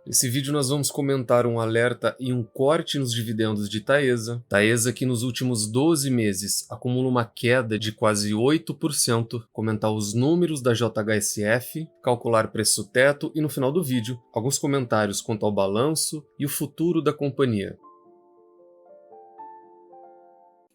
Nesse vídeo nós vamos comentar um alerta e um corte nos dividendos de Taesa. Taesa que nos últimos 12 meses acumula uma queda de quase 8%, comentar os números da JHSF, calcular preço-teto e no final do vídeo, alguns comentários quanto ao balanço e o futuro da companhia.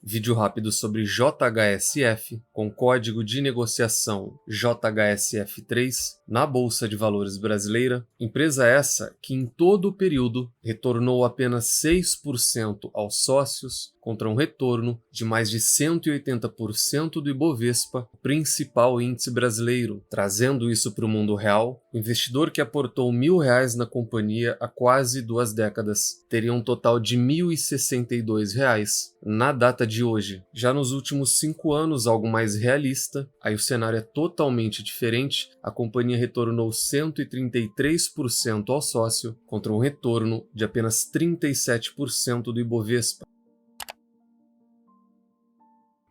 Vídeo rápido sobre JHSF, com código de negociação JHSF3, na Bolsa de Valores brasileira. Empresa essa que em todo o período retornou apenas 6% aos sócios, contra um retorno de mais de 180% do Ibovespa, o principal índice brasileiro. Trazendo isso para o mundo real, o investidor que aportou R$1.000 na companhia há quase 2 décadas teria um total de R$1.062 na data de hoje. Já nos últimos 5 anos, algo mais realista, aí o cenário é totalmente diferente, a companhia retornou 133% ao sócio, contra um retorno de apenas 37% do Ibovespa.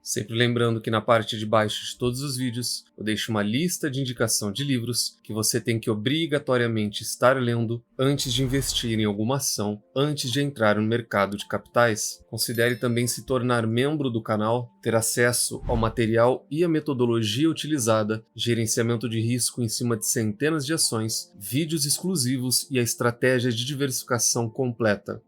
Sempre lembrando que na parte de baixo de todos os vídeos eu deixo uma lista de indicação de livros que você tem que obrigatoriamente estar lendo antes de investir em alguma ação, antes de entrar no mercado de capitais. Considere também se tornar membro do canal, ter acesso ao material e a metodologia utilizada, gerenciamento de risco em cima de centenas de ações, vídeos exclusivos e a estratégia de diversificação completa.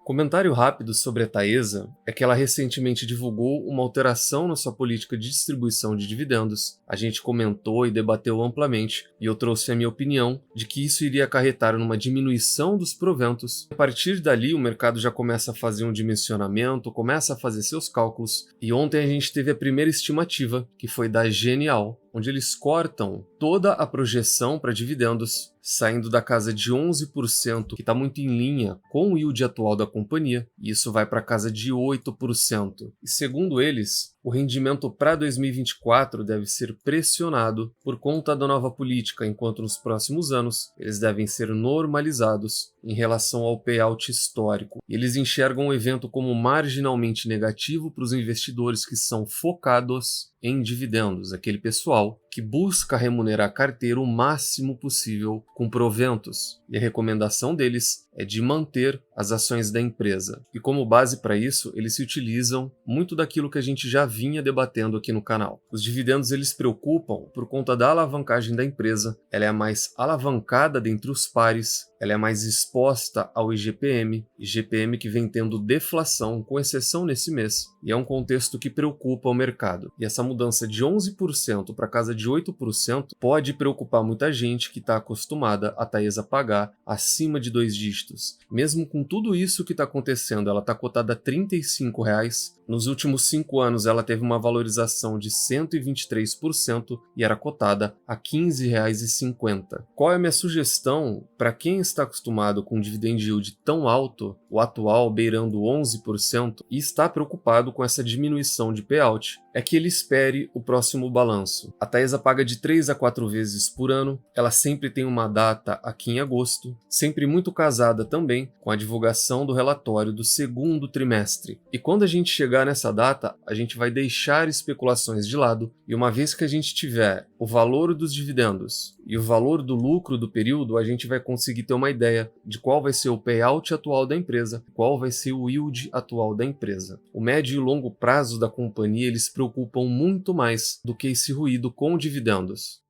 Comentário rápido sobre a Taesa é que ela recentemente divulgou uma alteração na sua política de distribuição de dividendos. A gente comentou e debateu amplamente e eu trouxe a minha opinião de que isso iria acarretar numa diminuição dos proventos. A partir dali o mercado já começa a fazer um dimensionamento, começa a fazer seus cálculos e ontem a gente teve a primeira estimativa, que foi da Genial, onde eles cortam toda a projeção para dividendos, saindo da casa de 11%, que está muito em linha com o yield atual da companhia, e isso vai para a casa de 8%. E segundo eles, o rendimento para 2024 deve ser pressionado por conta da nova política, enquanto nos próximos anos eles devem ser normalizados em relação ao payout histórico. E eles enxergam o evento como marginalmente negativo para os investidores que são focados em dividendos, aquele pessoal que busca remunerar a carteira o máximo possível com proventos. E a recomendação deles é de manter as ações da empresa. E como base para isso, eles se utilizam muito daquilo que a gente já vinha debatendo aqui no canal. Os dividendos eles preocupam por conta da alavancagem da empresa, ela é a mais alavancada dentre os pares, ela é mais exposta ao IGPM que vem tendo deflação, com exceção nesse mês, e é um contexto que preocupa o mercado. E essa mudança de 11% para casa de 8% pode preocupar muita gente que está acostumada a Taesa pagar acima de 2 dígitos. Mesmo com tudo isso que está acontecendo, ela está cotada a R$35. Nos últimos 5 anos ela teve uma valorização de 123% e era cotada a R$15,50. Qual é a minha sugestão para quem está acostumado com um dividend yield tão alto, o atual beirando 11%, e está preocupado com essa diminuição de payout? É que ele espere o próximo balanço. A Taesa paga de 3 a 4 vezes por ano, ela sempre tem uma data aqui em agosto, sempre muito casada também com a divulgação do relatório do segundo trimestre. E quando a gente chegar nessa data, a gente vai deixar especulações de lado, e uma vez que a gente tiver o valor dos dividendos e o valor do lucro do período, a gente vai conseguir ter uma ideia de qual vai ser o payout atual da empresa, qual vai ser o yield atual da empresa. O médio e longo prazo da companhia eles preocupam muito mais do que esse ruído com dividendos.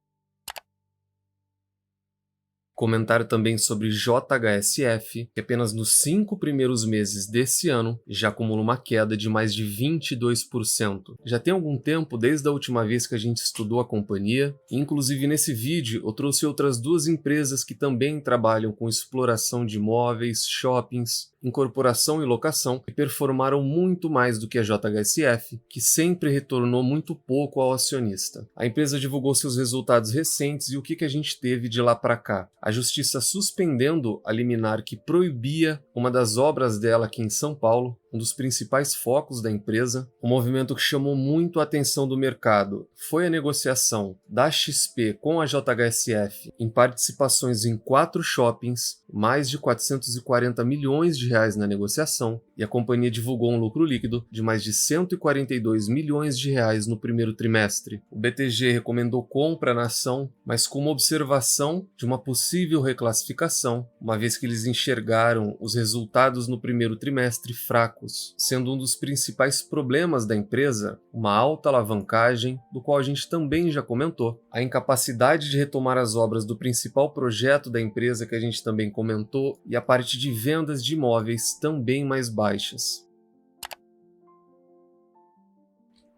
Comentário também sobre JHSF, que apenas nos 5 primeiros meses desse ano já acumula uma queda de mais de 22%. Já tem algum tempo desde a última vez que a gente estudou a companhia, e inclusive nesse vídeo eu trouxe outras 2 empresas que também trabalham com exploração de imóveis, shoppings, incorporação e locação, e performaram muito mais do que a JHSF, que sempre retornou muito pouco ao acionista. A empresa divulgou seus resultados recentes e o que a gente teve de lá para cá. A justiça suspendendo a liminar que proibia uma das obras dela aqui em São Paulo, um dos principais focos da empresa. Um movimento que chamou muito a atenção do mercado foi a negociação da XP com a JHSF em participações em 4 shoppings, mais de 440 milhões de reais na negociação, e a companhia divulgou um lucro líquido de mais de 142 milhões de reais no primeiro trimestre. O BTG recomendou compra na ação, mas com uma observação de uma possível reclassificação, uma vez que eles enxergaram os resultados no primeiro trimestre fracos, sendo um dos principais problemas da empresa uma alta alavancagem, do qual a gente também já comentou, a incapacidade de retomar as obras do principal projeto da empresa que a gente também comentou, e a parte de vendas de imóveis também mais baixas.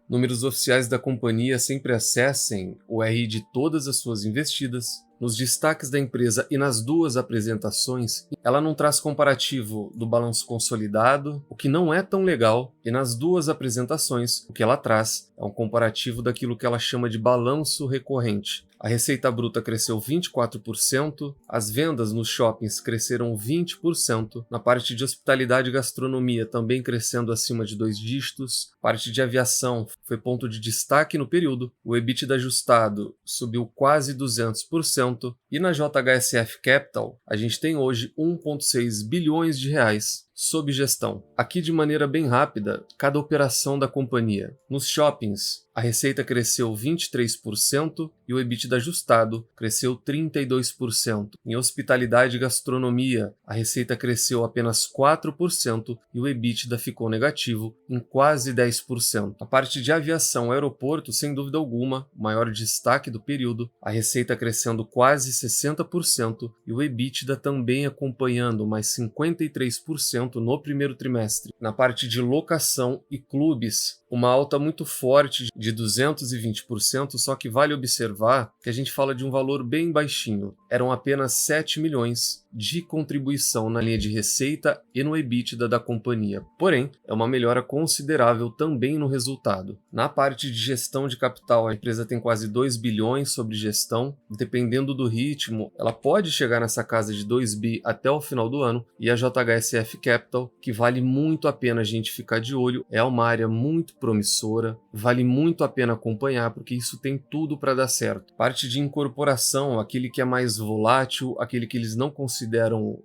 Números oficiais da companhia: sempre acessem o RI de todas as suas investidas. Nos destaques da empresa e nas duas apresentações, ela não traz comparativo do balanço consolidado, o que não é tão legal, e nas duas apresentações, o que ela traz é um comparativo daquilo que ela chama de balanço recorrente. A receita bruta cresceu 24%, as vendas nos shoppings cresceram 20%, na parte de hospitalidade e gastronomia também crescendo acima de 2 dígitos, parte de aviação foi ponto de destaque no período, o EBITDA ajustado subiu quase 200%, e na JHSF Capital a gente tem hoje 1,6 bilhões de reais sob gestão. Aqui, de maneira bem rápida, cada operação da companhia. Nos shoppings, a receita cresceu 23% e o EBITDA ajustado cresceu 32%. Em hospitalidade e gastronomia, a receita cresceu apenas 4% e o EBITDA ficou negativo em quase 10%. A parte de aviação e aeroporto, sem dúvida alguma, o maior destaque do período, a receita crescendo quase 60% e o EBITDA também acompanhando mais 53% no primeiro trimestre. Na parte de locação e clubes, uma alta muito forte de 220%, só que vale observar que a gente fala de um valor bem baixinho. Eram apenas 7 milhões de contribuição na linha de receita e no EBITDA da companhia. Porém, é uma melhora considerável também no resultado. Na parte de gestão de capital, a empresa tem quase 2 bilhões sobre gestão. Dependendo do ritmo, ela pode chegar nessa casa de 2 bi até o final do ano. E a JHSF Capital, que vale muito a pena a gente ficar de olho, é uma área muito promissora, vale muito a pena acompanhar, porque isso tem tudo para dar certo. Parte de incorporação, aquele que é mais volátil, aquele que eles não consideram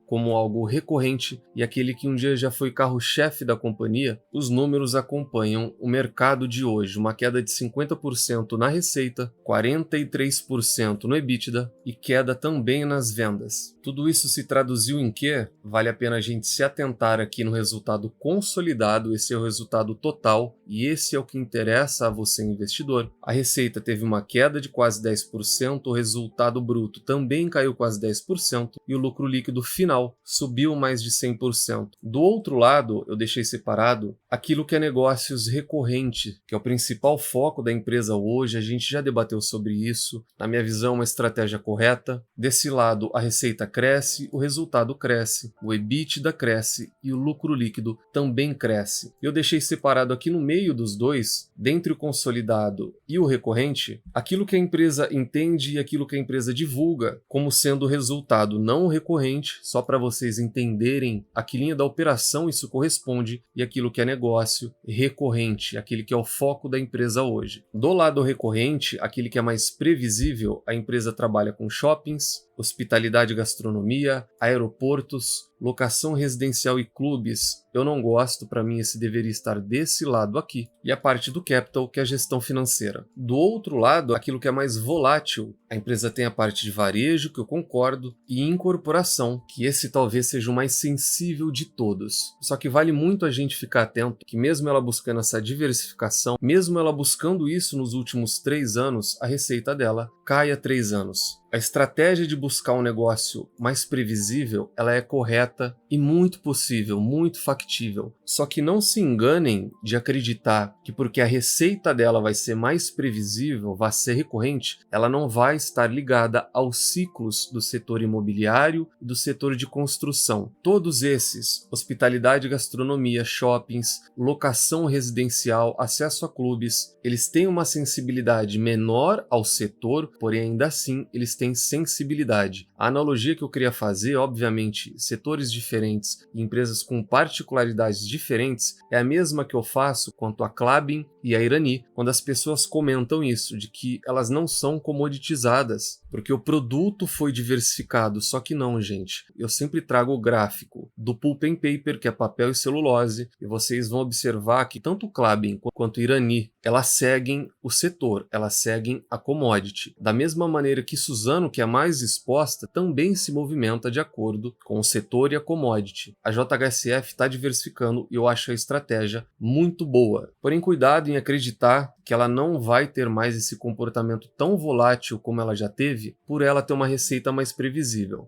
como algo recorrente e aquele que um dia já foi carro-chefe da companhia, os números acompanham o mercado de hoje, uma queda de 50% na receita, 43% no EBITDA e queda também nas vendas. Tudo isso se traduziu em quê? Vale a pena a gente se atentar aqui no resultado consolidado, esse é o resultado total e esse é o que interessa a você, investidor. A receita teve uma queda de quase 10%, o resultado bruto também caiu quase 10% e o lucro líquido final subiu mais de 100%. Do outro lado, eu deixei separado aquilo que é negócios recorrente, que é o principal foco da empresa hoje, a gente já debateu sobre isso, na minha visão, uma estratégia correta. Desse lado, a receita cresce, o resultado cresce, o EBITDA cresce e o lucro líquido também cresce. Eu deixei separado aqui no meio dos dois, dentre o consolidado e o recorrente, aquilo que a empresa entende e aquilo que a empresa divulga como sendo o resultado não recorrente, só para vocês entenderem a que linha da operação isso corresponde, e aquilo que é negócio recorrente, aquele que é o foco da empresa hoje. Do lado recorrente, aquele que é mais previsível, a empresa trabalha com shoppings, hospitalidade e gastronomia, aeroportos, locação residencial e clubes. Eu não gosto, para mim esse deveria estar desse lado aqui. E a parte do capital, que é a gestão financeira. Do outro lado, aquilo que é mais volátil. A empresa tem a parte de varejo, que eu concordo, e incorporação, que esse talvez seja o mais sensível de todos. Só que vale muito a gente ficar atento que mesmo ela buscando essa diversificação, mesmo ela buscando isso nos últimos 3 anos, a receita dela cai há 3 anos. A estratégia de buscar um negócio mais previsível, ela é correta e muito possível, muito factível. Só que não se enganem de acreditar que porque a receita dela vai ser mais previsível, vai ser recorrente, ela não vai estar ligada aos ciclos do setor imobiliário e do setor de construção. Todos esses, hospitalidade e gastronomia, shoppings, locação residencial, acesso a clubes, eles têm uma sensibilidade menor ao setor, porém ainda assim eles têm sensibilidade. A analogia que eu queria fazer, obviamente, setores diferentes e empresas com particularidades diferentes, é a mesma que eu faço quanto a Klabin e a Irani, quando as pessoas comentam isso, de que elas não são comoditizadas, porque o produto foi diversificado, só que não, gente. Eu sempre trago o gráfico do pulp and paper, que é papel e celulose, e vocês vão observar que tanto Klabin quanto Irani, elas seguem o setor, elas seguem a commodity. Da mesma maneira que Suzano, que é mais exposta, também se movimenta de acordo com o setor e a commodity. A JHSF está diversificando e eu acho a estratégia muito boa. Porém, cuidado em acreditar que ela não vai ter mais esse comportamento tão volátil como ela já teve, por ela ter uma receita mais previsível.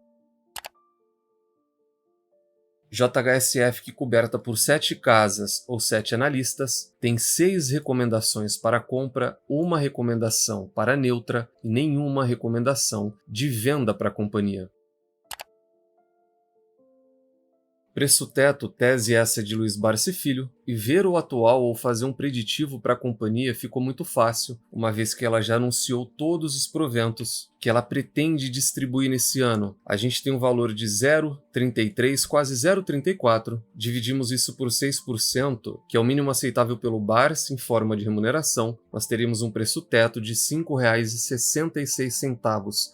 JHSF, que coberta por 7 casas ou 7 analistas, tem 6 recomendações para compra, 1 recomendação para neutra e nenhuma recomendação de venda para a companhia. Preço teto, tese essa de Luiz Barsi Filho, e ver o atual ou fazer um preditivo para a companhia ficou muito fácil, uma vez que ela já anunciou todos os proventos que ela pretende distribuir nesse ano. A gente tem um valor de 0,33, quase 0,34, dividimos isso por 6%, que é o mínimo aceitável pelo Barsi em forma de remuneração, nós teríamos um preço teto de R$ 5,66.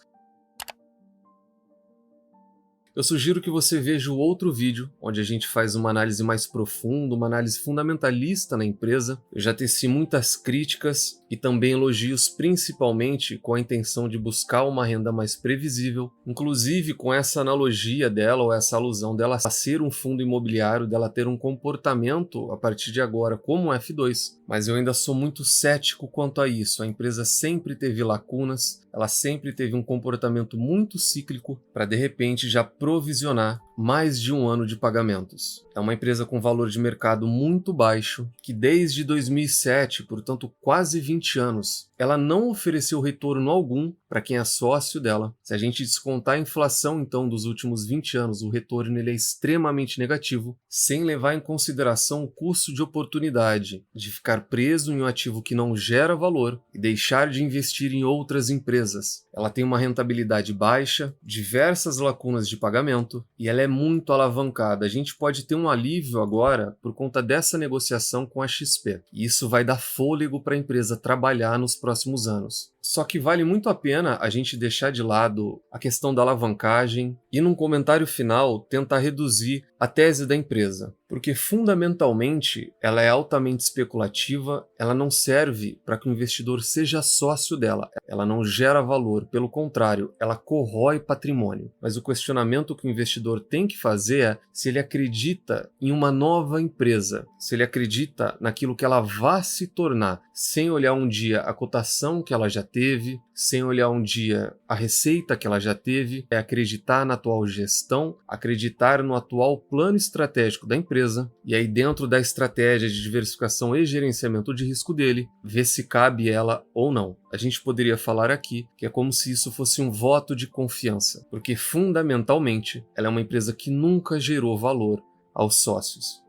Eu sugiro que você veja o outro vídeo, onde a gente faz uma análise mais profunda, uma análise fundamentalista na empresa. Eu já teci muitas críticas e também elogios, principalmente com a intenção de buscar uma renda mais previsível, inclusive com essa analogia dela, ou essa alusão dela a ser um fundo imobiliário, dela ter um comportamento a partir de agora como um F2. Mas eu ainda sou muito cético quanto a isso. A empresa sempre teve lacunas, ela sempre teve um comportamento muito cíclico para de repente já provisionar mais de um ano de pagamentos. É uma empresa com valor de mercado muito baixo, que desde 2007, portanto quase 20 anos, ela não ofereceu retorno algum para quem é sócio dela. Se a gente descontar a inflação então dos últimos 20 anos, o retorno ele é extremamente negativo, sem levar em consideração o custo de oportunidade de ficar preso em um ativo que não gera valor e deixar de investir em outras empresas. Ela tem uma rentabilidade baixa, diversas lacunas de pagamento e ela é muito alavancada. A gente pode ter um alívio agora por conta dessa negociação com a XP. E isso vai dar fôlego para a empresa trabalhar nos próximos anos. Só que vale muito a pena a gente deixar de lado a questão da alavancagem e, num comentário final, tentar reduzir a tese da empresa. Porque, fundamentalmente, ela é altamente especulativa, ela não serve para que o investidor seja sócio dela, ela não gera valor, pelo contrário, ela corrói patrimônio. Mas o questionamento que o investidor tem que fazer é se ele acredita em uma nova empresa, se ele acredita naquilo que ela vai se tornar, sem olhar um dia a cotação que ela já teve, sem olhar um dia a receita que ela já teve, é acreditar na atual gestão, acreditar no atual plano estratégico da empresa, e aí dentro da estratégia de diversificação e gerenciamento de risco dele, ver se cabe ela ou não. A gente poderia falar aqui que é como se isso fosse um voto de confiança, porque fundamentalmente ela é uma empresa que nunca gerou valor aos sócios.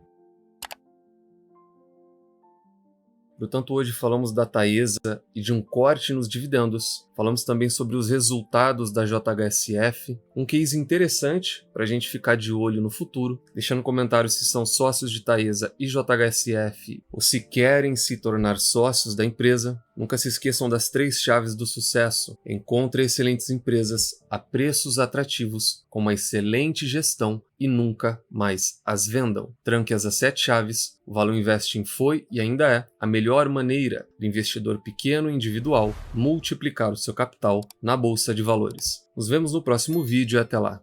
Portanto, hoje falamos da Taesa e de um corte nos dividendos. Falamos também sobre os resultados da JHSF, um case interessante para a gente ficar de olho no futuro. Deixa no comentário se são sócios de Taesa e JHSF ou se querem se tornar sócios da empresa. Nunca se esqueçam das 3 chaves do sucesso. Encontre excelentes empresas a preços atrativos, com uma excelente gestão e nunca mais as vendam. Tranque as 7 chaves. O Valor Investing foi e ainda é a melhor maneira do investidor pequeno e individual multiplicar o seu capital na Bolsa de Valores. Nos vemos no próximo vídeo e até lá.